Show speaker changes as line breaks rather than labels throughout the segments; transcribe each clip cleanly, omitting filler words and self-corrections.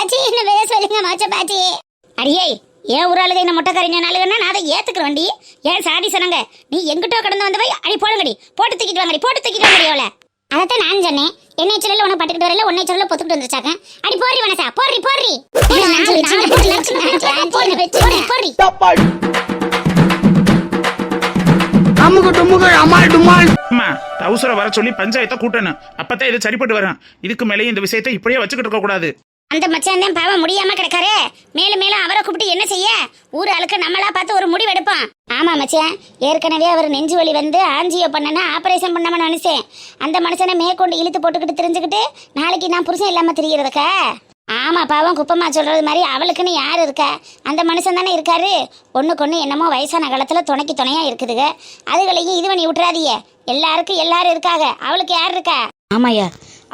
பாச்சி என்ன பேச சொல்லுங்க மச்ச பாச்சி. அடியே ஏன் ஒரு ஆளுக என்ன முட்டைக்காரிங்கனாலுன்னா நான் அதை ஏத்துக்கிற வண்டி. ஏன் சாதி சொன்னாங்க நீ எங்கிட்டோ கடந்து வந்தவை அடி போடுங்கடி, போட்டு தூக்கிட்டு வாங்கடி, போட்டு தூக்கிட்டு வாங்கடி. அவளை அதைத்தான் நான் சொன்னேன். என்னை சொல்லல உன பட்டுக்கிட்டு வரல, உன்னை சொல்லல பொத்துக்கிட்டு வந்துச்சாக்க. அடி போறி வனசா, போறி போறி
அவசர வர சொல்லி பஞ்சாயத்தை கூட்டணும். அப்பதான் இது சரிப்பட்டு வரும். இதுக்கு மேலே இந்த விஷயத்தை இப்படியே வச்சுக்கிட்டு இருக்க கூடாது.
அந்த மச்சான் தான் பாவம் முடியாம கிடக்காரு. மேலும் மேலும் அவரை கூப்பிட்டு என்ன செய்ய? ஊர் ஆளுக்கு நம்மளா பார்த்து ஒரு முடிவு எடுப்பான். ஆமா மச்சான், ஏற்கனவே அவர் நெஞ்சு வலி வந்து ஆஞ்சியோ பண்ணனா ஆபரேஷன் பண்ணாம நினைச்சேன். அந்த மனுஷனை மேற்கொண்டு இழுத்து போட்டுக்கிட்டு தெரிஞ்சுக்கிட்டு நாளைக்கு நான் புருஷன் இல்லாம திரிகிறதுக்கா? ஆமா பாவம், குப்பமா சொல்றது மாதிரி அவளுக்குன்னு யாரு இருக்கா? அந்த மனுஷன் தானே இருக்காரு. ஒண்ணுக்கு என்னமோ வயசான காலத்துல துணைக்கு துணையா இருக்குதுங்க. அதுகளையும் இது பண்ணி விட்டுறாதீங்க. எல்லாருக்கும் எல்லாரும் இருக்காங்க, அவளுக்கு யார் இருக்கா?
ஆமாய்யா,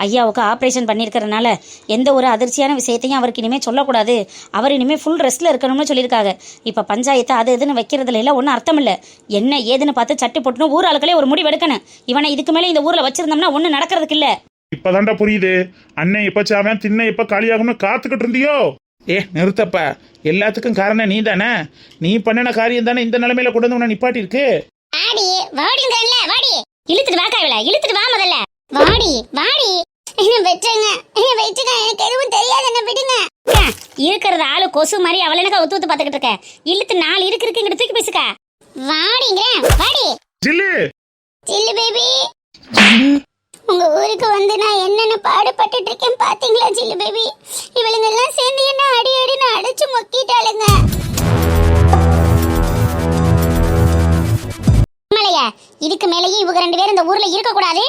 ஐயாவுக்கு ஆப்ரேஷன் பண்ணியிருக்கிறதுனால எந்த ஒரு அதிர்ச்சியான விஷயத்தையும் அவருக்கு இனிமேல் சொல்லக்கூடாது. அவர் இனிமேல் ஃபுல் ரெஸ்ட்டில் இருக்கணும்னு சொல்லியிருக்காங்க. இப்போ பஞ்சாயத்தை அது இதுன்னு வைக்கிறதுல எல்லாம் ஒன்றும் அர்த்தம் இல்லை. என்ன ஏதுன்னு பார்த்து சட்டி போட்டுன்னு ஊர் ஆளுக்களே ஒரு முடிவு எடுக்கணும். இவனை இதுக்கு மேலே இந்த ஊரில் வச்சிருந்தோம்னா ஒன்றும் நடக்கிறதுக்கு இல்லை.
இப்பதான்டா புரியுது. அண்ணன் எப்ப சாவன் தின்ன எப்ப காலியாகும்னு காத்துக்கிட்டு இருந்தியோ? நிறுத்தப்ப. எல்லாத்துக்கும் காரணம் நீ தானே. நீ பண்ணின காரியம் தானே இந்த நிலைமையில கொண்டு வந்து உன்னை நிப்பாட்டி இருக்கு.
வாடி வாடிங்கறல வாடி, இழுத்துட்டு வாக்கா, இவள இழுத்துட்டு வா முதல்ல. வாடி வாடி, என்ன வெட்டுங்க, என்ன வெட்டுங்க, எனக்கு எதுவும் தெரியாது, என்ன விடுங்க. இருக்கிறது ஆளு கொசு மாதிரி அவள எனக்கு ஒத்து ஒத்து பாத்துக்கிட்டு இருக்க. இழுத்து 4 இருக்கு இங்க தூக்கி பேசுக்க. வாடிங்க வாடி.
ஜில்லு
ஜில்லு பேபி, உங்க ஊருக்கு வந்து நான் என்னென்ன பாடுபட்டுட்டு இருக்கேன் பாத்தீங்களா ஜில்லு பேபி? இவளுங்க எல்லாம் சேர்ந்து என்ன அடி அடின்னு அடிச்சு மொக்கிட்டாளுங்க. இதுக்கு மேலேயும் இவங்க 2 பேரும் இந்த ஊர்ல இருக்க கூடாது.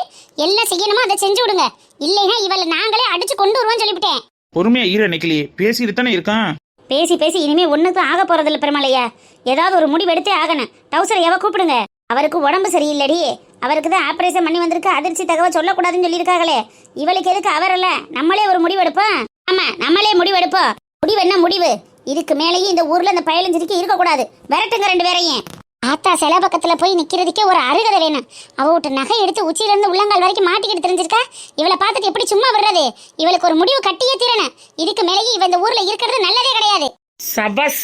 எல்லாம் செய்யணுமா அதை செஞ்சு விடுங்க. இல்லைன்னா இவளை நாங்களே அடிச்சு கொண்டு வருவோம் சொல்லிவிட்டேன்.
பொறுமையா ஈர நிக்கலி, பேசிட்டு தானே இருக்கான்.
பேசி பேசி இனிமே ஒண்ணுக்கும் ஆக போறதில்ல பெருமாளையா. ஏதாவது ஒரு முடிவு எடுத்தே ஆகணும். டவுசர் எவ கூப்பிடுங்க. அவருக்கு உடம்பு சரியில்லடி, அவருக்கு தான் ஆபரேஷன் பண்ணி வந்திருக்கு. அதிர்ச்சி தகவல் சொல்லக்கூடாதுன்னு சொல்லியிருக்காங்களே. இவளுக்கு எதுக்கு அவரல்ல, நம்மளே ஒரு முடிவு எடுப்போம். ஆமா, நம்மளே முடிவு எடுப்போம். முடிவு என்ன முடிவு? இதுக்கு மேலேயும் இந்த ஊர்ல இந்த பயலஞ்சிரிக்க இருக்க கூடாது. விரட்டுங்க 2 பேரையும். ஆத்தா சில பக்கத்துல போய் நிக்கிறதுக்கே ஒரு அருகதை வேணும். அவ விட்டு நகை எடுத்து உச்சியில இருந்து உள்ளங்கால் வரைக்கும் மாட்டிக்கிட்டு தெரிஞ்சிருக்கா? இவளை பார்த்துட்டு எப்படி சும்மா விடுறது? இவளுக்கு ஒரு முடிவு கட்டியே தீரணும். இதுக்கு மேலேயும் இவ இந்த ஊர்ல இருக்கிறது நல்லதே கிடையாது.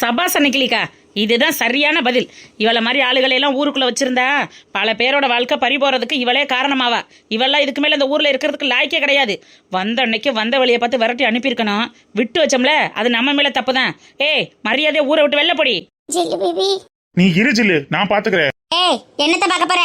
சபாஸ் நிக்கலிக்கா, இதுதான் சரியான பதில். இவளை மாதிரி ஆளுகளை எல்லாம் ஊருக்குள்ள வச்சிருந்தா பல பேரோட வாழ்க்கை பறி போறதுக்கு இவளே காரணமாவா. இவெல்லாம் இதுக்கு மேல இந்த ஊர்ல இருக்கிறதுக்கு லாய்க்கே கிடையாது. வந்த அன்னைக்கு வந்த வழியை பார்த்து விரட்டி அனுப்பியிருக்கணும். விட்டு வச்சோம்ல, அது நம்ம மேல தப்புதான். மரியாதையா ஊரை விட்டு வெளில போடி.
நீ இரு ஜில்லு, நான் பாத்துக்கிறேன்.
என்னத்த பாக்க போற?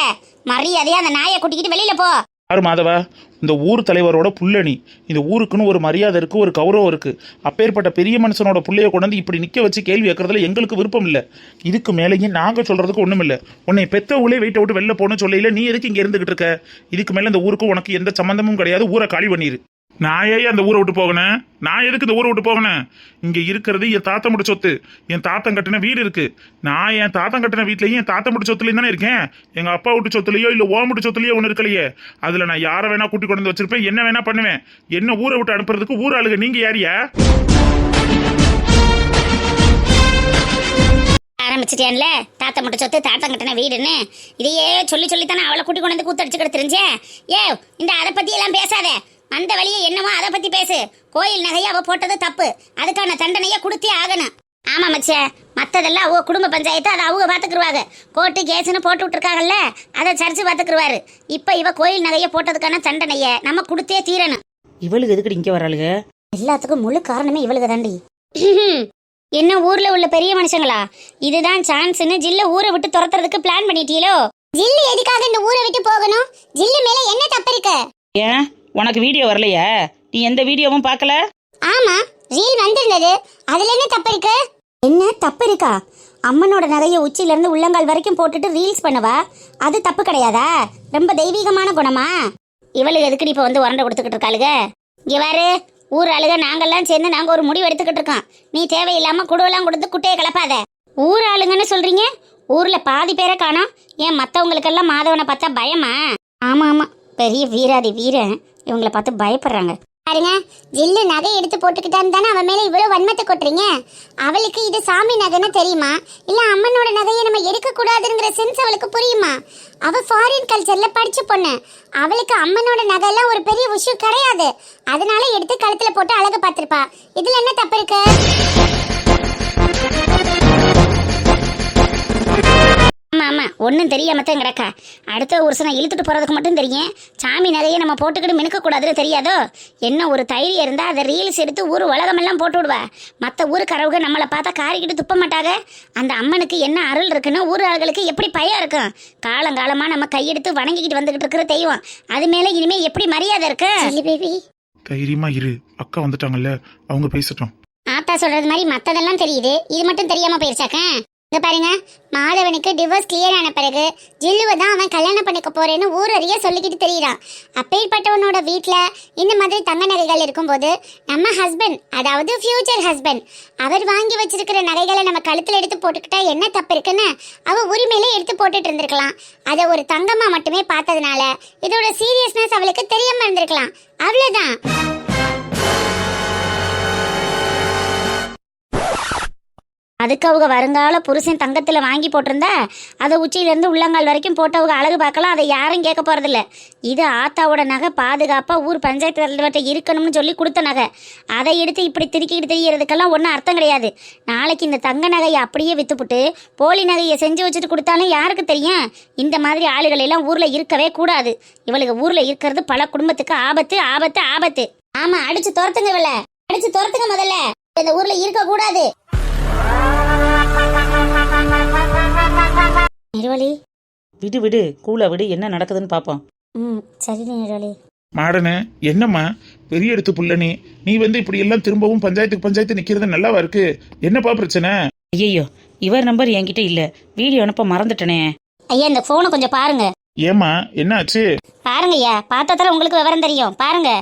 மரியாதையா அந்த நாயை கூட்டிக்கிட்டு வெளியில போ.
யாரு மாதவா? இந்த ஊர் தலைவரோட புள்ளணி. இந்த ஊருக்குன்னு ஒரு மரியாதை இருக்கு, ஒரு கௌரவம் இருக்கு. அப்பேற்பட்ட பெரிய மனுஷனோட புள்ளைய கொண்டு இப்படி நிக்க வச்சு கேள்வி கேட்கறதுல எங்களுக்கு விருப்பம் இல்ல. இதுக்கு மேலேயும் நாங்க சொல்றதுக்கு ஒண்ணும் இல்ல. உன்னை பெத்தவங்களே வீட்டை விட்டு வெளில போகணும்னு சொல்லையில நீ எதுக்கு இங்க இருந்துகிட்டு இருக்க? இதுக்கு மேல இந்த ஊருக்கு உனக்கு எந்த சம்பந்தமும் கிடையாது. ஊரை காலி பண்ணிரு. நான் ஏன் அந்த ஊரை விட்டு போகணும்? நான் எதுக்கு இந்த ஊரை விட்டு போகணும்? இங்க இருக்கிறது என் தாத்தா முடி சொத்து. என் தாத்தன் கட்டின வீடு இருக்கு. நான் என் தாத்தன் கட்டின வீட்லயும் என் தாத்தா முடி சொத்துலயும் தானே இருக்கேன். எங்க அப்பா வீட்டு சொத்துலயோ இல்ல ஓ முடி சொத்துலயோ ஒண்ணு இருக்கலையே. அதுல நான் யாரை வேணா கூட்டி கொண்டு வந்து வச்சிருப்பேன், என்ன வேணா பண்ணுவேன். என்ன ஊரை விட்டு அனுப்புறதுக்கு ஊர் ஆளுங்க நீங்க யாரியா?
ஆரம்பிச்சிட்டியான்ல, தாத்தா முட்டை சொத்து தாத்தன் கட்டின வீடுன்னு. இதையே சொல்லி சொல்லித்தானே அவளை கூட்டி கொண்டு வந்து கூத்தடிச்சுக்கிட்டு தெரிஞ்சேன். இந்த அதை பத்தி எல்லாம் பேசாத. அந்த வழியை என்னமோ அதை பத்தி பேசு. கோயில் நகையை அவ போட்டது தப்பு, அதுக்கான தண்டனையை கொடுத்தே ஆகணும். ஆமா மச்சே, மத்ததெல்லாம் அவ குடும்ப பஞ்சாயத்து, அதை அவங்க பாத்துக்குருவாங்க. கோர்ட்டு கேஸ்ன்னு போட்டு விட்டுருக்காங்கல்ல, அதை சர்ச்சு பாத்துக்குருவாரு. இப்ப இவ கோயில் நகையை போட்டதுக்கான தண்டனைய நம்ம கொடுத்தே தீரணும்.
இவளுக்கு எதுக்கு இங்க வராளுங்க?
எல்லாத்துக்கும் முழு காரணமே இவளுக்கு தாண்டி. என்ன ஊர்ல உள்ள பெரிய மனுஷங்களா? இதுதான் சான்ஸ்னு ஜில்ல ஊரை விட்டு துரத்துறதுக்கு பிளான் பண்ணிட்டீங்களோ? ஜில்லு எதுக்காக இந்த ஊரை விட்டு போகணும்? ஜில்லு மேல என்ன தப்பு இருக்கு?
ஏன் உனக்கு வீடியோ வரலையா? நீ எந்த வீடியோவும் பார்க்கல?
ஆமா, ரீல் வந்திருந்தது. அதுல என்ன தப்பு இருக்கு? என்ன தப்பு இருக்கா? அம்மனோட நகைய உச்சில இருந்து உள்ளங்கால் வரைக்கும் போட்டுட்டு ரீல்ஸ் பண்ணவா? அது தப்பு கிடையாதா? ரொம்ப தெய்வீகமான குணமா? இவளுக்கு எதுக்கு இப்ப வந்து உரண்டை கொடுத்துக்கிட்டு இருக்காளுக? இங்க பாரு, ஊர் ஆளுக நாங்கெல்லாம் சேர்ந்து நாங்க ஒரு முடிவு எடுத்துக்கிட்டு இருக்கோம். நீ தேவையில்லாம குடுவெல்லாம் கொடுத்து குட்டையை கிளப்பாத. ஊர் ஆளுங்கன்னு சொல்றீங்க? ஊர்ல பாதி பேரை காணோம். ஏன் மத்தவங்களுக்கெல்லாம் மாதவனை பார்த்தா பயமா? ஆமா ஆமா, பெரிய வீராதி வீரன். இவங்களை பார்த்து பயப்படுறாங்க.
பாருங்க, ஜில்லு நகை எடுத்து போட்டுக்கிட்டான்னு தானே அவன் மேல இவ்வளவு வன்மத்தை கொட்டுறீங்க. அவளுக்கு இது சாமி நகைன்னு தெரியுமா, இல்ல அம்மனோட நகையை நம்ம எடுக்க கூடாதுங்கிற சென்ஸ் அவளுக்கு புரியுமா? அவ ஃபாரின் கல்ச்சர்ல படிச்ச பொண்ணு. அவளுக்கு அம்மனோட நகை எல்லாம் ஒரு பெரிய விஷயம் கிடையாது. அதனால எடுத்து கழுத்துல போட்டு அழகு பார்த்திருப்பா. இதுல என்ன தப்பு இருக்கு?
ஆமா ஆமா, ஒன்றும் தெரியாமத்தான் கிடக்கா. அடுத்த வருஷம் இழுத்துட்டு போறதுக்கு மட்டும் தெரியும். சாமி நகையை நம்ம போட்டுக்கிட்டு மினுக்க கூடாதுன்னு தெரியாதோ? என்ன ஒரு தைரியம் இருந்தா அதை ரீல்ஸ் எடுத்து ஊர் உலகமெல்லாம் போட்டு விடுவா. மற்ற ஊருக்கறவுக நம்மளை பார்த்தா காரிக்கிட்டு துப்ப மாட்டாங்க. அந்த அம்மனுக்கு என்ன அருள் இருக்குன்னு ஊர் ஆளுகளுக்கு எப்படி பயம் இருக்கும்? காலங்காலமா நம்ம கையெடுத்து வணங்கிக்கிட்டு வந்துகிட்டு இருக்கிற தெய்வம், அது மேல இனிமே எப்படி மரியாதை இருக்கு?
பேபி,
தைரியமா இரு, அக்கா வந்துட்டாங்கல்ல, அவங்க பேசட்டும்.
ஆத்தா சொல்றது மாதிரி மத்ததெல்லாம் தெரியுது, இது மட்டும் தெரியாம போயிருச்சாக்க? இங்க பாருங்க, மாதவனுக்கு டிவோர்ஸ் கிளியர் ஆன பிறகு ஜில்லுவை தான் அவன் கல்யாணம் பண்ணிக்க போறேன்னு ஊர் அறிய சொல்லிக்கிட்டு தெரியுறான். அப்பேற்பட்டவனோட வீட்டுல இந்த மாதிரி தங்க நகைகள் இருக்கும்போது நம்ம ஹஸ்பண்ட், அதாவது ஃபியூச்சர் ஹஸ்பண்ட், அவர் வாங்கி வச்சிருக்கிற நகைகளை நம்ம கழுத்துல எடுத்து போட்டுக்கிட்டா என்ன தப்பு இருக்குன்னு அவ உரிமையில எடுத்து போட்டுட்டு இருந்திருக்கலாம். அதை ஒரு தங்கமா மட்டுமே பார்த்ததுனால இதோட சீரியஸ்னஸ் அவளுக்கு தெரியாம இருந்திருக்கலாம். அவ்வளவுதான்.
அதுக்கு அவங்க வருங்கால புருஷன் தங்கத்துல வாங்கி போட்டிருந்தா அதை உச்சியிலேருந்து உள்ளங்கால் வரைக்கும் போட்டவங்க அழகு பார்க்கலாம். அதை யாரும் கேட்க போறதில்ல. இது ஆத்தாவோட நகை, பாதுகாப்பா ஊர் பஞ்சாயத்து தலைவர்கிட்ட இருக்கணும்னு சொல்லி கொடுத்த நகை. அதை எடுத்து இப்படி திருக்கிட்டு தெரியறதுக்கெல்லாம் ஒன்றும் அர்த்தம் கிடையாது. நாளைக்கு இந்த தங்க நகையை அப்படியே வித்துப்புட்டு போலி நகையை செஞ்சு வச்சுட்டு கொடுத்தாலும் யாருக்கு தெரியும்? இந்த மாதிரி ஆளுகள் எல்லாம் ஊர்ல இருக்கவே கூடாது. இவளுக்கு ஊர்ல இருக்கிறது பல குடும்பத்துக்கு ஆபத்து ஆபத்து ஆபத்து. ஆமா, அடிச்சு துரத்துங்க, இவள அடிச்சு துரத்துங்க. முதல்ல இந்த ஊர்ல இருக்க கூடாது. நிர்வலி,
விடு விடு, கூல விடு, என்ன நடக்குதுன்னு பார்ப்போம்.
சரி நிர்வலி.
மாடனு என்னம்மா பெரிய எடுத்து புள்ள, நீ வந்து இப்படி எல்லாம் திரும்பவும் பஞ்சாயத்து நிக்கிறது நல்லாவா இருக்கு? என்னப்பா பிரச்சனை?
ஐயோ, இவர் நம்பர் என்கிட்ட இல்ல, வீடியோ அனுப்ப மறந்துட்டனே.
ஐயா, இந்த போனை கொஞ்சம் பாருங்க.
ஏமா என்ன ஆச்சு?
பாருங்க ஐயா, பார்த்தாதான் உங்களுக்கு விவரம் தெரியும். பாருங்க.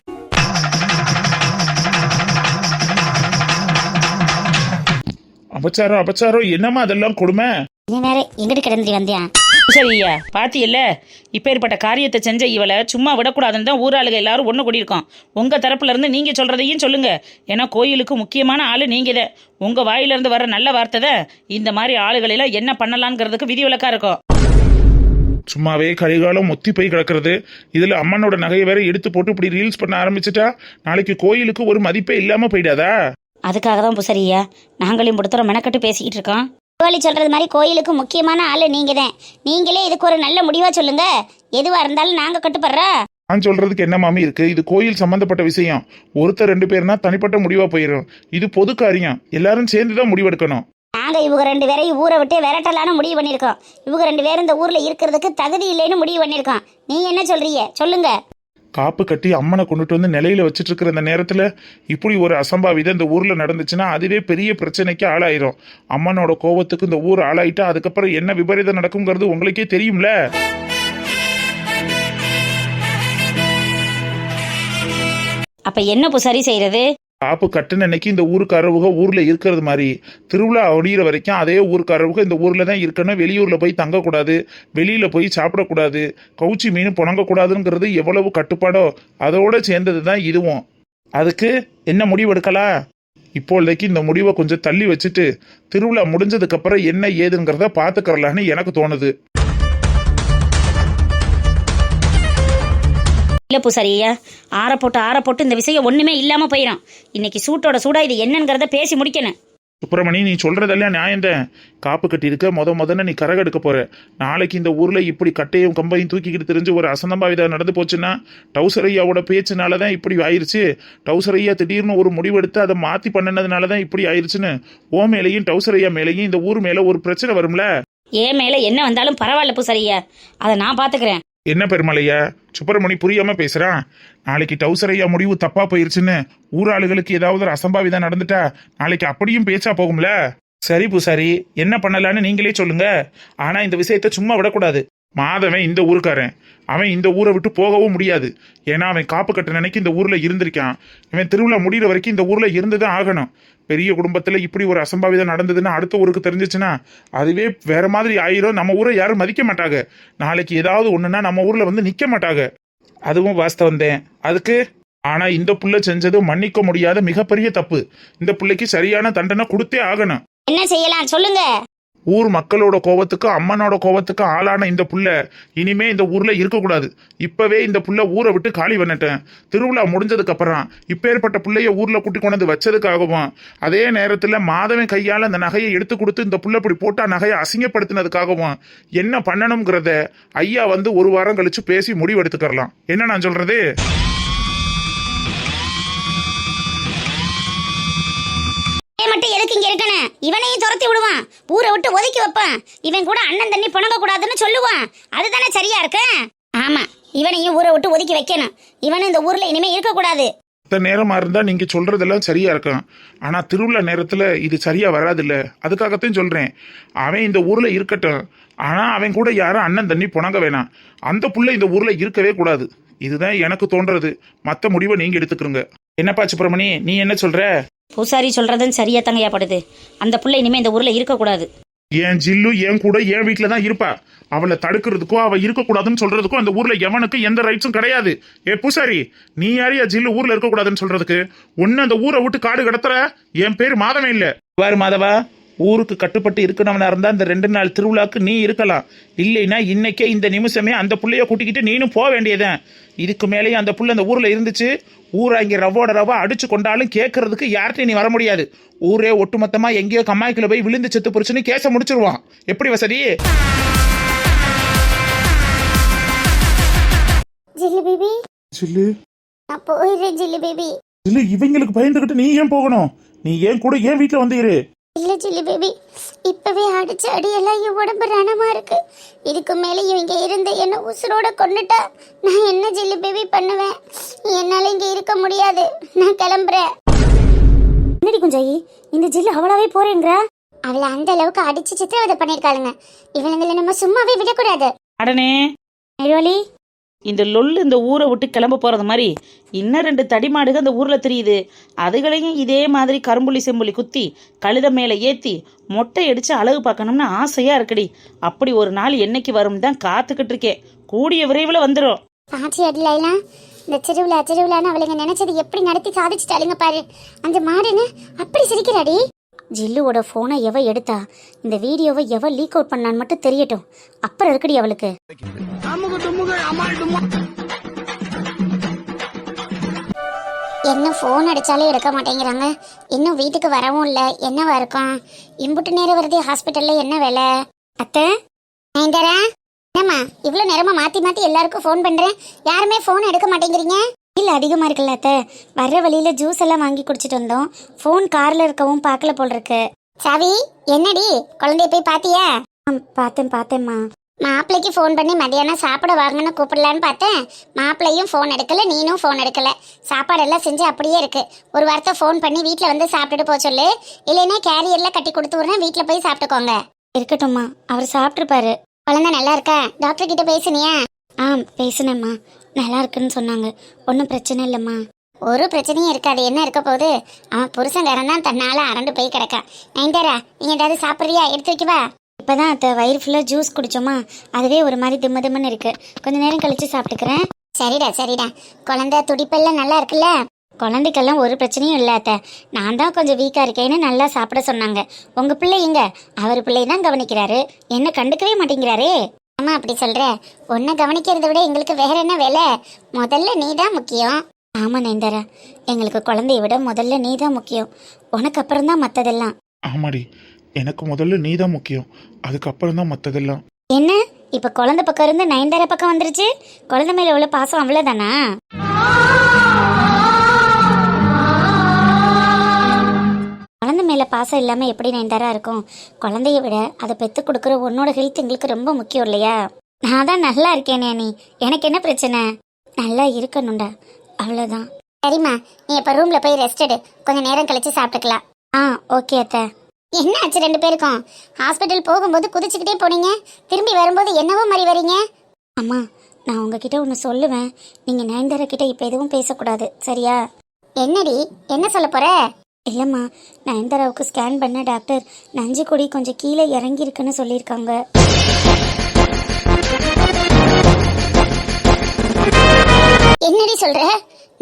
அபச்சாரம் என்னம்மா அதெல்லாம் கொடுமை?
நீ வேற எங்கிட்டு கிடந்துட்டு வந்தியா?
சரியா பாத்தியல்ல, இப்பேற்பட்ட காரியத்தை செஞ்ச இவளை சும்மா விடக்கூடாதுன்னு தான் ஊராளுக எல்லாரும் ஒண்ணு கூடியிருக்கோம். உங்க தரப்புல இருந்து நீங்க சொல்றதையும் சொல்லுங்க. ஏன்னா கோயிலுக்கு முக்கியமான ஆளு நீங்க தான். உங்க வாயில இருந்து வர நல்ல வார்த்தை தான் இந்த மாதிரி ஆளுகளை எல்லாம் என்ன பண்ணலாம்ங்கிறதுக்கு விதிவிலக்கா இருக்கும்.
சும்மாவே கரிகாலம் மொத்தி போய் கிடக்கிறது. இதுல அம்மனோட நகையை வேற எடுத்து போட்டு இப்படி ரீல்ஸ் பண்ண ஆரம்பிச்சுட்டா நாளைக்கு கோயிலுக்கு ஒரு மதிப்பே இல்லாம போயிடாதா?
அதுக்காக தான் புசரியா நாங்களையும் கொடுத்துற மெனக்கட்டு பேசிக்கிட்டு இருக்கோம். கோழி சொல்றது மாதிரி கோயிலுக்கு முக்கியமான ஆளு நீங்க தான். நீங்களே இதுக்கு ஒரு நல்ல முடிவா சொல்லுங்க. எதுவா இருந்தாலும் நாங்க கட்டுப்படுறோம்.
நான் சொல்றதுக்கு என்ன மாமி இருக்கு? இது கோயில் சம்பந்தப்பட்ட விஷயம். ஒருத்தர் 2 பேர்னா தனிப்பட்ட முடிவா போயிடும். இது பொது காரியம், எல்லாரும் சேர்ந்துதான் முடிவெடுக்கணும்.
நாங்க இவங்க 2 பேரையும் ஊரை விட்டு விரட்டலான்னு முடிவு பண்ணிருக்கோம். இவங்க 2 பேரும் இந்த ஊர்ல இருக்கிறதுக்கு தகுதி இல்லைன்னு முடிவு பண்ணிருக்கோம். நீங்க என்ன சொல்றீங்க சொல்லுங்க.
காப்பு கட்டி அம்மனை கொண்டுட்டு வந்து நிலையில வச்சிட்டு இருக்கிற இந்த நேரத்துல இப்படி ஒரு அசம்பாவிதம் இந்த ஊர்ல நடந்துச்சுன்னா அதுவே பெரிய பிரச்சனைக்கு ஆளாயிரும். அம்மனோட கோபத்துக்கு இந்த ஊர் ஆளாயிட்டா அதுக்கப்புறம் என்ன விபரீதம் நடக்குங்கிறது உங்களுக்கே தெரியும்ல.
அப்ப என்ன புசரி செய்யறது?
காப்பு கட்டுன அன்னைக்கு இந்த ஊருக்காரவுக ஊர்ல இருக்கிறது மாதிரி திருவிழா ஒடிகிற வரைக்கும் அதே ஊருக்காரவுக இந்த ஊர்ல தான் இருக்கணும். வெளியூர்ல போய் தங்கக்கூடாது, வெளியில போய் சாப்பிடக்கூடாது, கவுச்சி மீன் புணங்கக்கூடாதுங்கிறது எவ்வளவு கட்டுப்பாடோ அதோட சேர்ந்தது தான் இதுவும். அதுக்கு என்ன முடிவு எடுக்கலாம்? இப்போதைக்கு இந்த முடிவை கொஞ்சம் தள்ளி வச்சுட்டு திருவிழா முடிஞ்சதுக்கு அப்புறம் என்ன ஏதுங்கிறத பாத்துக்கறலான்னு எனக்கு தோணுது.
இல்ல பூசாரியா, ஆற போட்டு இந்த விஷயம் ஒண்ணுமே இல்லாம போயிடும். இன்னைக்கு சூட்டோட சூடா இது என்னங்கிறத பேசி முடிக்கணும்.
சுப்பிரமணி, நீ சொல்றதெல்லாம் நியாயம்தான். காப்பு கட்டி இருக்க முதல்ல நீ கரகெடுக்க போற. நாளைக்கு இந்த ஊர்ல இப்படி கட்டையும் கம்பையும் தூக்கிக்கிட்டு தெரிஞ்சு ஒரு அசந்தம்பாவிதம் நடந்து போச்சுன்னா டவுசர் ஐயாவோட பேச்சுனாலதான் இப்படி ஆயிருச்சு. டவுசர் ஐயா திடீர்னு ஒரு முடிவெடுத்து அதை மாத்தி பண்ணினதுனாலதான் இப்படி ஆயிருச்சுன்னு ஓ மேலையும் டவுசர் ஐயா மேலையும் இந்த ஊர் மேல ஒரு பிரச்சனை வரும்ல.
ஏன் மேல என்ன வந்தாலும் பரவாயில்ல பூசாரியா, அதை நான் பாத்துக்கிறேன்.
என்ன பெருமலையா சுப்பிரமணி புரியாம பேசுறான்? நாளைக்கு டவுசர் ஐயா முடிவு தப்பா போயிருச்சுன்னு ஊராளுகளுக்கு ஏதாவது ஒரு அசம்பாவிதம் நடந்துட்டா நாளைக்கு அப்படியும் பேச்சா போகும்ல. சரி பூசாரி, என்ன பண்ணலான்னு நீங்களே சொல்லுங்க. ஆனா இந்த விஷயத்த சும்மா விடக்கூடாது. மாதவன் இந்த ஊருக்காரன், அவன் இந்த ஊரை விட்டு போகவும் முடியாது. ஏன்னா அவன் காப்பு கட்ட நினைக்கு இந்த ஊர்ல இருந்திருக்கான். இவன் திருவிழா முடிகிற வரைக்கும் இந்த ஊர்ல இருந்துதான் ஆகணும். பெரிய குடும்பத்துல இப்படி ஒரு அசம்பாவிதம் நடந்ததுன்னா அடுத்த ஊருக்கு தெரிஞ்சிச்சுன்னா அதுவே வேற மாதிரி ஆயிரும். நம்ம ஊரை யாரும் மதிக்க மாட்டாங்க. நாளைக்கு ஏதாவது ஒண்ணுன்னா நம்ம ஊர்ல வந்து நிக்க மாட்டாங்க. அதுவும் வாஸ்தவம் தான். அதுக்கு ஆனா இந்த புள்ள செஞ்சது மன்னிக்க முடியாத மிகப்பெரிய தப்பு. இந்த பிள்ளைக்கு சரியான தண்டனை கொடுத்தே ஆகணும்.
என்ன செய்யலாம் சொல்லுங்க.
ஊர் மக்களோட கோவத்துக்கும் அம்மனோட கோவத்துக்கும் ஆளான இந்த புள்ள இனிமே இந்த ஊர்ல இருக்கக்கூடாது. இப்பவே இந்த புள்ள ஊரை விட்டு காலி பண்ணிட்டேன். திருவிழா முடிஞ்சதுக்கு அப்புறம் இப்பேற்பட்ட புள்ளைய ஊர்ல கூட்டி கொண்டு வச்சதுக்காகவும், அதே நேரத்துல மாதவன் கையால அந்த நகையை எடுத்து கொடுத்து இந்த புள்ள இப்படி போட்டா நகையை அசிங்கப்படுத்தினதுக்காகவும் என்ன பண்ணணுங்கிறத ஐயா வந்து ஒரு வாரம் கழிச்சு பேசி முடிவெடுத்துக்கறலாம். என்ன நான் சொல்றது?
மட்டும் எதுக்கு இங்க இருக்கணும்? இவனையும் துரத்தி விடுவான், ஊரை விட்டு ஒதுக்கி வைப்பான். இவன் கூட அண்ணன் தண்ணி புணங்க கூடாதுன்னு சொல்லுவான். அதுதானே சரியா இருக்கு? ஆமா, இவனையும் ஊரை விட்டு ஒதுக்கி வைக்கணும். இவனும் இந்த ஊர்ல இனிமே இருக்க கூடாது.
இந்த நேரமா இருந்தா நீங்க சொல்றதெல்லாம் சரியா இருக்கும். ஆனா திருவிழா நேரத்துல இது சரியா வராது இல்ல. அதுக்காகத்தான் சொல்றேன், அவன் இந்த ஊர்ல இருக்கட்டும். ஆனா அவன் கூட யாரும் அண்ணன் தண்ணி புணங்க வேணாம். அந்த புள்ள இந்த ஊர்ல இருக்கவே கூடாது. இதுதான் எனக்கு தோன்றது. மத்த முடிவை நீங்க எடுத்துக்கிறீங்க. என்னப்பா சுப்பிரமணி, நீ என்ன சொல்ற?
பூசாரி சொல்றதும் சரியா தங்கையா படுது. அந்த புள்ள இனிமே இந்த ஊர்ல இருக்கக்கூடாது.
என் ஜில்லு என் கூட என் வீட்டுல தான் இருப்பா. அவளை தடுக்கிறதுக்கோ அவ இருக்கக்கூடாதுன்னு சொல்றதுக்கோ அந்த ஊர்ல எவனுக்கு எந்த ரைட்ஸும் கிடையாது. ஏ பூசாரி, நீ யாரையா ஜில்லு ஊர்ல இருக்கக்கூடாதுன்னு சொல்றதுக்கு? ஒன்னு அந்த ஊரை விட்டு காடு கடத்துற. என் பேரு மாதவே இல்ல. வேறு மாதவா, ஊருக்கு கட்டுப்பட்டு இருக்கணும்னா இருந்தா இந்த 2 நாள் திருவிழாக்கு நீ இருக்கலாம். இல்லைன்னா இன்னைக்கே இந்த நிமிஷமே அந்த புள்ளைய கூட்டிக்கிட்டு நீனும் போக வேண்டியதான். இதுக்கு மேலேயே அந்த புள்ள அந்த ஊர்ல இருந்துச்சு, ஊரை இங்க ரவோட ரவா அடிச்சு கொண்டாலும் கேட்கறதுக்கு யார்கிட்டையும் நீ வர முடியாது. ஊரே ஒட்டுமொத்தமா எங்கேயோ கம்மாய்க்குள்ள போய் விழுந்து செத்து போச்சுன்னு கேச முடிச்சிருவான். எப்படி வசதி?
ஜில்லு பேபி,
ஜில்லு
நான் போயிடுறேன். ஜில்லு பேபி,
ஜில்லு இவங்களுக்கு பயந்துகிட்டு நீ ஏன் போகணும்? நீ ஏன் கூட ஏன் வீட்டுல வந்து இரு.
இல்ல ஜில்லு பேபி, இப்பவே அடிச்ச அடியெல்லாம் என் உடம்பு ரணமா இருக்கு. இதுக்கு மேல இவங்க இருந்து என்ன உசுரோட கொண்டுட்டா நான் என்ன ஜில்லு பேபி பண்ணுவேன்? என்னால இங்க இருக்க முடியாது. நான் கிளம்புறேன்.
என்னடி குஞ்சாயி, இந்த ஜில்லு அவளாவே போறேங்கிற?
அவளை அந்த அளவுக்கு அடிச்சு சித்திரவதை பண்ணிருக்காளுங்க. இவனுங்களை நம்ம சும்மாவே விடக்கூடாது.
அடனே
நெடுவலி,
இந்த லொல்லு இந்த ஊரை விட்டு கிளம்ப போறது மாதிரி இன்னும் 2 தடிமாடுக அந்த ஊர்ல தெரியுது. அதுகளையும் இதே மாதிரி கரும்புள்ளி செம்புள்ளி குத்தி கழுத மேல ஏத்தி மொட்டை அடிச்சு அழகு பார்க்கணும்னு ஆசையா இருக்குடி. அப்படி ஒரு நாள் என்னைக்கு வரும்னு தான் காத்துக்கிட்டு இருக்கேன். கூடிய விரைவில் வந்துடும்.
பாச்சி அடிலாம் இந்த திருவிழான்னு அவளுங்க நினைச்சது எப்படி நடத்தி சாதிச்சுட்டாளுங்க பாரு. அந்த மாடுன்னு அப்படி சிரிக்கிறாடி.
ஜில்லுவோட போனை எவ எடுத்தா, இந்த வீடியோவை எவ லீக் அவுட் பண்ணான்னு மட்டும் தெரியட்டும். அப்புறம் இருக்குடி அவளுக்கு.
என்ன போன் அடிச்சாலே எடுக்க மாட்டேங்கிறாங்க. இன்னும் வீட்டுக்கு வரவும் இல்ல. என்னவா இருக்கும்? இம்புட்டு நேரம் வருது ஹாஸ்பிட்டல்ல. என்ன வேலை? அத்தை நயன்தாரா, என்னம்மா இவ்வளவு நேரமா மாத்தி மாத்தி எல்லாருக்கும் போன் பண்றேன், யாருமே போன் எடுக்க மாட்டேங்கிறீங்க?
இல்ல அதிகமா இருக்குல்ல அத்தை, வர்ற வழியில ஜூஸ் எல்லாம் வாங்கி குடிச்சிட்டு வந்தோம். போன் கார்ல இருக்கவும் பார்க்கல போல் இருக்கு.
சாவி, என்னடி குழந்தைய போய் பாத்தியா?
பார்த்தேம்மா.
மாப்பிள்ளைக்கு ஃபோன் பண்ணி மதியானம் சாப்பிட வாங்கன்னு கூப்பிடலான்னு பார்த்தேன். மாப்பிள்ளையும் ஃபோன் எடுக்கல, நீனும் ஃபோன் எடுக்கல. சாப்பாடெல்லாம் செஞ்சு அப்படியே இருக்கு. ஒரு வாரத்தை ஃபோன் பண்ணி வீட்டில் வந்து சாப்பிட்டுட்டு போக சொல்லு. இல்லைன்னா கேரியர்ல கட்டி கொடுத்து விடுறேன், வீட்டில் போய் சாப்பிட்டுக்கோங்க.
இருக்கட்டும்மா, அவர் சாப்பிட்டுருப்பாரு.
குழந்தை நல்லா இருக்கா? டாக்டர் கிட்ட பேசுனியா?
பேசுனேம்மா, நல்லா இருக்குன்னு சொன்னாங்க. ஒன்றும் பிரச்சனை இல்லைம்மா.
ஒரு பிரச்சனையும் இருக்காது. என்ன இருக்க போகுது? அவன் புருஷங்காரன் தான் தன்னால அரண்டு போய் கிடக்கான். நைன்தாரா, நீ ஏதாவது சாப்பிட்றியா? எடுத்து வைக்கவா?
இப்பதான் அத்தை வயிறு ஃபுல்லாக ஜூஸ் குடிச்சோமா, அதுவே ஒரு மாதிரி திம்மன்னு இருக்கு. கொஞ்ச நேரம் கழிச்சு சாப்பிட்டுக்கிறேன்.
சரிடா. குழந்தை துடிப்பெல்லாம் நல்லா இருக்குல்ல?
குழந்தைக்கெல்லாம் ஒரு பிரச்சனையும் இல்லை அத்தை. நான் தான் கொஞ்சம் வீக்காக இருக்கேன்னு நல்லா சாப்பிட சொன்னாங்க. உங்கள் பிள்ளை இங்க அவர் பிள்ளை தான் கவனிக்கிறாரு, என்ன கண்டுக்கவே மாட்டேங்கிறாரே.
அம்மா அப்படி சொல்ற? உன்னை கவனிக்கிறத விட எங்களுக்கு வேற என்ன வேலை? முதல்ல நீ தான் முக்கியம்.
ஆமாம் நயன்தாரா, எங்களுக்கு குழந்தைய விட முதல்ல நீ தான் முக்கியம். உனக்கு அப்புறம் தான் மற்றதெல்லாம்.
ஆமாடி, எனக்கு முதல்ல நீ தான் முக்கியம், அதுக்கப்புறம் தான் மற்றதெல்லாம்.
என்ன இப்போ குழந்தை பக்கம் இருந்து நயன்தாரா பக்கம் வந்துருச்சு? குழந்தை மேல எவ்வளோ பாசம், அவ்வளோதானா? குழந்தை மேல பாசம் இல்லாம எப்படி நயன்தாரா இருக்கும்? குழந்தைய விட அதை பெற்று கொடுக்குற உன்னோட ஹெல்த் எங்களுக்கு ரொம்ப முக்கியம் இல்லையா? நான் தான் நல்லா இருக்கேனே, நீ எனக்கு என்ன பிரச்சனை? நல்லா இருக்கணும்டா, அவ்வளோதான்.
சரிம்மா, நீ இப்ப ரூம்ல போய் ரெஸ்ட் எடு. கொஞ்ச நேரம் கழிச்சு சாப்பிட்டுக்கலாம்.
ஓகே அத்தை.
என்ன ஆச்சு 2 பேருக்கும்? ஹாஸ்பிட்டல் போகும்போது குதிச்சுக்கிட்டே போனீங்க, திரும்பி வரும்போது என்னவோ மாதிரி வரீங்க?
அம்மா, நான் உங்ககிட்ட ஒன்று சொல்லுவேன், நீங்கள் நயன்தாரா கிட்ட இப்போ எதுவும் பேசக்கூடாது, சரியா?
என்னடி, என்ன சொல்ல போற?
இல்லைம்மா, நயன்தாராவுக்கு ஸ்கேன் பண்ண டாக்டர் நஞ்சு கொடி கொஞ்சம் கீழே இறங்கியிருக்குன்னு சொல்லியிருக்காங்க.
என்னடி சொல்ற?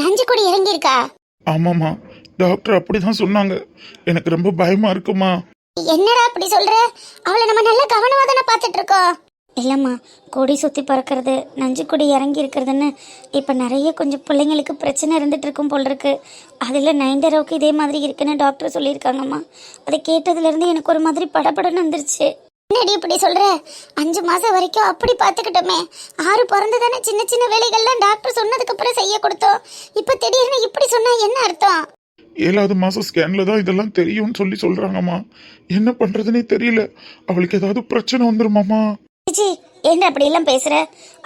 நஞ்சு கொடி இறங்கி இருக்கா?
ஆமாம்மா, டாக்டர் அப்படிதான் சொன்னாங்க. எனக்கு ரொம்ப பயமா இருக்குமா.
என்னடா அப்படி சொல்ற? அவளை நம்ம நல்ல கவனமா தானே பார்த்துட்டு இருக்கோம்.
இல்லைம்மா, கொடி சுற்றி பறக்கிறது, நஞ்சு கொடி இறங்கி இருக்கிறதுன்னு இப்போ நிறைய கொஞ்சம் பிள்ளைங்களுக்கு பிரச்சனை இருந்துட்டு இருக்கும் போல் இருக்கு. அதில் நயன்தாராவுக்கு இதே மாதிரி இருக்குன்னு டாக்டர் சொல்லியிருக்காங்கம்மா. அதை கேட்டதுலேருந்து எனக்கு ஒரு மாதிரி படபடன்னு வந்துருச்சு.
என்னடி இப்படி சொல்ற? 5 மாசம் வரைக்கும் அப்படி பார்த்துக்கிட்டோமே. 6 பிறந்து தானே சின்ன சின்ன வேலைகள்லாம் டாக்டர் சொன்னதுக்கு அப்புறம் செய்ய கொடுத்தோம். இப்போ திடீர்னு இப்படி சொன்னா என்ன அர்த்தம்?
7வது மாசம் ஸ்கேன்ல தான் இதெல்லாம் தெரியும்னு சொல்றாங்கம்மா. என்ன பண்றதுன்னே தெரியல. அவளுக்கு ஏதாவது பிரச்சனை வந்துருமாமா?
ஜி, ஏன்டா அப்படியெல்லாம் பேசுகிற?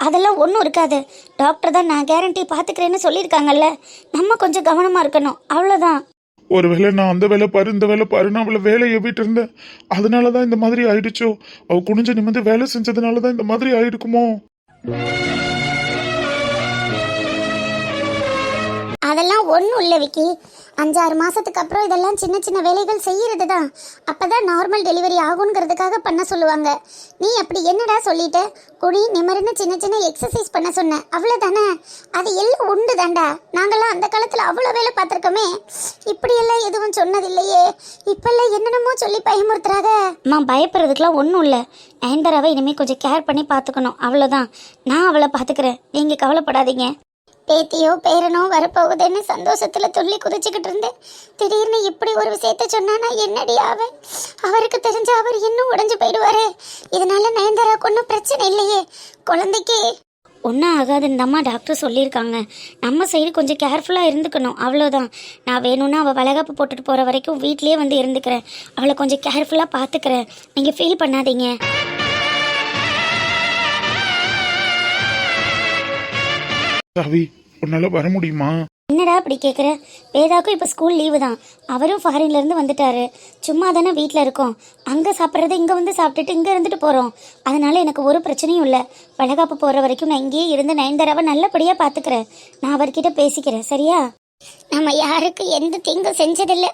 அதெல்லாம் ஒன்றும் இருக்காது. டாக்டர் தான் நான் கேரண்டி பார்த்துக்கிறேன்னு சொல்லியிருக்காங்கல்ல. நம்ம கொஞ்சம் கவனமாக இருக்கணும், அவ்வளோதான்.
ஒருவேளை நான் அந்த வேலை பாரு இந்த வேலை பாருன்னு அவளை வேலையை விட்டு இருந்தேன். அதனாலதான் இந்த மாதிரி ஆயிடுச்சோ? அவ குனிஞ்ச நிமிந்து வேலை செஞ்சதுனாலதான் இந்த மாதிரி ஆயிருக்குமோ?
அதெல்லாம் ஒன்றும் இல்லை விக்கி. 5-6 மாசத்துக்கு அப்புறம் இதெல்லாம் சின்ன சின்ன வேலைகள் செய்யறது தான். அப்பதான் நார்மல் டெலிவரி ஆகுங்கிறதுக்காக பண்ண சொல்லுவாங்க. நீ அப்படி என்னடா சொல்லிட்ட? குனி நிமருன்னு சின்ன சின்ன எக்ஸசைஸ் பண்ண சொன்ன, அவ்வளோதானே? அது எல்லாம் உண்டு தாண்டா. நாங்களாம் அந்த காலத்தில் அவ்வளோ வேலை பார்த்துருக்கோமே. இப்படியெல்லாம் எதுவும் சொன்னதில்லையே. இப்பெல்லாம் என்னென்னமோ சொல்லி பயமுறுத்துறாங்க.
அம்மா, பயப்படுறதுக்கெலாம் ஒன்றும் இல்லை. நயன்தாராவை இனிமேல் கொஞ்சம் கேர் பண்ணி பார்த்துக்கணும், அவ்வளோதான். நான் அவளை பார்த்துக்கிறேன், நீங்கள் கவலைப்படாதீங்க.
பேத்தியோ பேரனோ வரப்போகுதுன்னு சந்தோஷத்துல துள்ளி குதிச்சுக்கிட்டு இருந்தேன். திடீர்னு இப்படி ஒரு விஷயத்த சொன்னா என்னடி ஆவேன்? அவருக்கு தெரிஞ்ச அவர் இன்னும் உடைஞ்சு போயிடுவாரே. இதனால நயன்தாராக்கு ஒன்றும் பிரச்சனை இல்லையே. குழந்தைக்கு
ஒன்றும் ஆகாதுன்னு அம்மா டாக்டர் சொல்லியிருக்காங்க. நம்ம சைடு கொஞ்சம் கேர்ஃபுல்லாக இருந்துக்கணும், அவ்வளோதான். நான் வேணும்னா அவள் வளகாப்பு போட்டுட்டு போகிற வரைக்கும் வீட்லேயே வந்து இருந்துக்கிறேன். அவளை கொஞ்சம் கேர்ஃபுல்லாக பார்த்துக்கிறேன், நீங்கள் ஃபீல் பண்ணாதீங்க.
ரவி, உன்னால வர முடியுமா?
என்னடா அப்படி கேட்குற? வேதாக்கும் இப்போ ஸ்கூல் லீவு தான். அவரும் ஃபாரின்லேருந்து வந்துட்டாரு. சும்மா தானே வீட்டில் இருக்கோம். அங்கே சாப்பிட்றத இங்கே வந்து சாப்பிட்டுட்டு இங்கே இருந்துட்டு போகிறோம். அதனால எனக்கு ஒரு பிரச்சனையும் இல்லை. வளகாப்பு போகிற வரைக்கும் நான் இங்கேயே இருந்து நயன்தாராவை நல்லபடியாக பார்த்துக்கிறேன். நான் அவர்கிட்ட பேசிக்கிறேன், சரியா?
நம்ம யாருக்கு எந்த தீங்கும் செஞ்சதில்லை.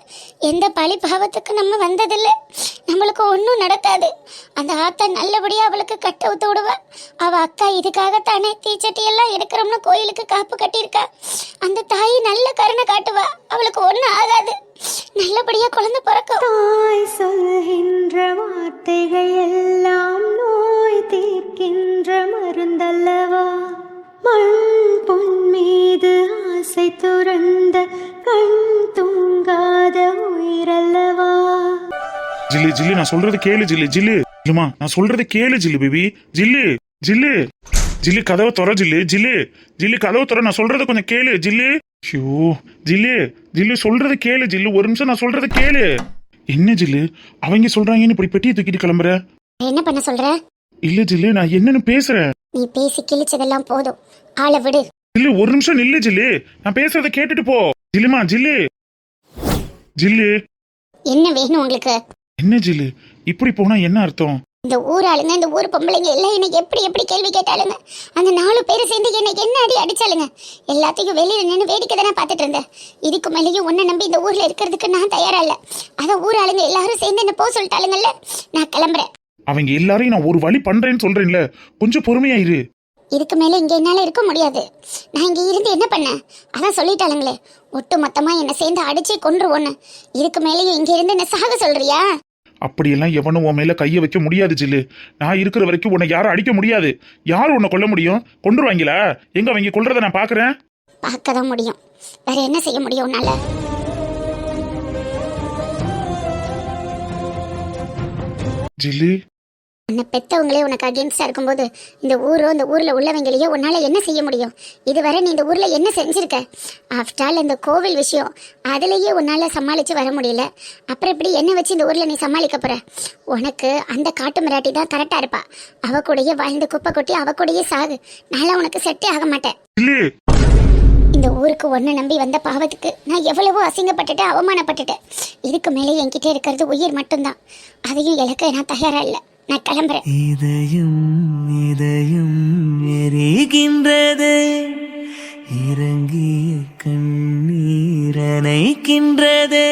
எந்த பழி பாவத்துக்கு நம்ம வந்ததில்லை. நம்மளுக்கு ஒன்றும் நடக்காது. அந்த ஆத்தா நல்லபடியா அவளுக்கு கட்ட ஊத்த விடுவா. அவ அக்கா இதுக்காகத்தானே தீச்சட்டி எல்லாம் எடுக்கிறோம்னு கோயிலுக்கு காப்பு கட்டியிருக்கா. அந்த தாய் நல்ல கருணை காட்டுவா. அவளுக்கு ஒன்றும் ஆகாது. நல்லபடியா குழந்தை பிறக்கும்.
தாய் சொல்கின்ற வார்த்தைகள் எல்லாம் நோய் தீர்க்கின்ற மருந்தல்லவா? மண் பொன் மீது ஆசை துறந்த கண் தூங்காத உயிரல்லவா?
ஜில்லு ஜில்லு, நான் சொல்றது கேளு ஜில்லு. ஜில்லு இல்லம்மா, நான் சொல்றது கேளு ஜில்லு பேபி. ஜில்லு ஜில்லு ஜில்லு, கதவை துற ஜில்லு. ஜில்லு ஜில்லு, கதவை துற. நான் சொல்றது கொஞ்சம் கேளு ஜில்லு. ஐயோ ஜில்லு ஜில்லு, சொல்றது கேளு ஜில்லு. ஒரு நிமிஷம் நான் சொல்றது கேளு. என்ன ஜில்லு, அவங்க சொல்றாங்கன்னு இப்படி பெட்டியை தூக்கிட்டு கிளம்புற?
என்ன பண்ண சொல்ற?
இல்ல ஜில்லு, நான் என்னன்னு பேசுறேன்.
நீ பேசி கிழிச்சதெல்லாம் போதும், ஆளை விடு.
ஜில்லு ஒரு நிமிஷம் நில்லு ஜில்லு. நான் பேசுறத கேட்டுட்டு போ. ஜில்லுமா ஜில்லு. ஜில்லு,
என்ன வேணும் உங்களுக்கு?
என்ன ஜில்லு, இப்படி போனா என்ன அர்த்தம்?
இந்த ஊர் ஆளுங்க, இந்த ஊர் பொம்பளைங்க எல்லாம் என்னை எப்படி எப்படி கேள்வி கேட்டாலுங்க. அந்த 4 பேரும் சேர்ந்து என்னை என்ன அடி அடிச்சாலுங்க. எல்லாத்தையும் வெளியில நின்று வேடிக்கை தானே பார்த்துட்டு இருந்தேன். இதுக்கு மேலேயும் உன்னை நம்பி இந்த ஊர்ல இருக்கிறதுக்கு நான் தயாரா இல்ல. அதான் ஊர் ஆளுங்க எல்லாரும் சேர்ந்து என்ன போக சொல்லிட்டாளுங்கல்ல, நான் கிளம்புறேன்.
அவங்க எல்லாரையும் நான் ஒரு வழி பண்றேன்னு சொல்றேன்ல, கொஞ்சம் பொறுமையா இரு.
இதுக்கு மேல இங்க என்னால இருக்க முடியாது. நான் இங்க இருந்து என்ன பண்ண? அதான் சொல்லிட்டாளுங்களே, ஒட்டு மொத்தமா என்ன சேர்ந்து அடிச்சு கொன்றுவோன்னு. இதுக்கு மேலேயும் இங்க இருந்து என்ன சாக சொல்றியா?
அப்படியெல்லாம் எவனும் உன் மேல கைய வைக்க முடியாது ஜில்லு. நான் இருக்கிற வரைக்கும் உன்னை யாரும் அடிக்க முடியாது. யாரும் உன்னை கொல்ல முடியும்? கொன்றுவாங்களா? எங்க அவங்க கொல்றத நான் பாக்குறேன்.
பார்க்கதான் முடியும், வேற என்ன செய்ய முடியும் உன்னால?
ஜில்லு,
உன்னை பெத்தவங்களே உனக்கு அகேன்ஸ்டா இருக்கும்போது இந்த ஊரோ இந்த ஊர்ல உள்ளவங்களையோ உன்னால என்ன செய்ய முடியும்? இதுவரை நீ இந்த ஊர்ல என்ன செஞ்சிருக்க? ஆஃப்டர் ஆல் இந்த கோவில் விஷயம், அதுலயே உன்னால சமாளிச்சு வர முடியல. அப்புறம் எப்படி என்ன வச்சு இந்த ஊர்ல நீ சமாளிக்க போற? உனக்கு அந்த காட்டு மிராட்டி தான் கரெக்டா இருப்பா. அவ கூடயே வாழ்ந்து குப்பை கொட்டி அவ கூடயே சாகு. நான் உனக்கு செட்டே ஆக மாட்டேன்.
ஜில்லு,
இந்த ஊருக்கு ஒன்ன நம்பி வந்த பாவத்துக்கு நான் எவ்வளவோ அசிங்கப்பட்டுட்டேன், அவமானப்பட்டுட்டேன். இதுக்கு மேலே என்கிட்ட இருக்கிறது உயிர் மட்டும்தான். அதையும் இழக்க நான் தயாரா இல்லை. நான் கிளம்புறேன்.
இதயம் இதயம் எரிகின்றது, இறங்கிய கண்ணீர் அணைக்கின்றது.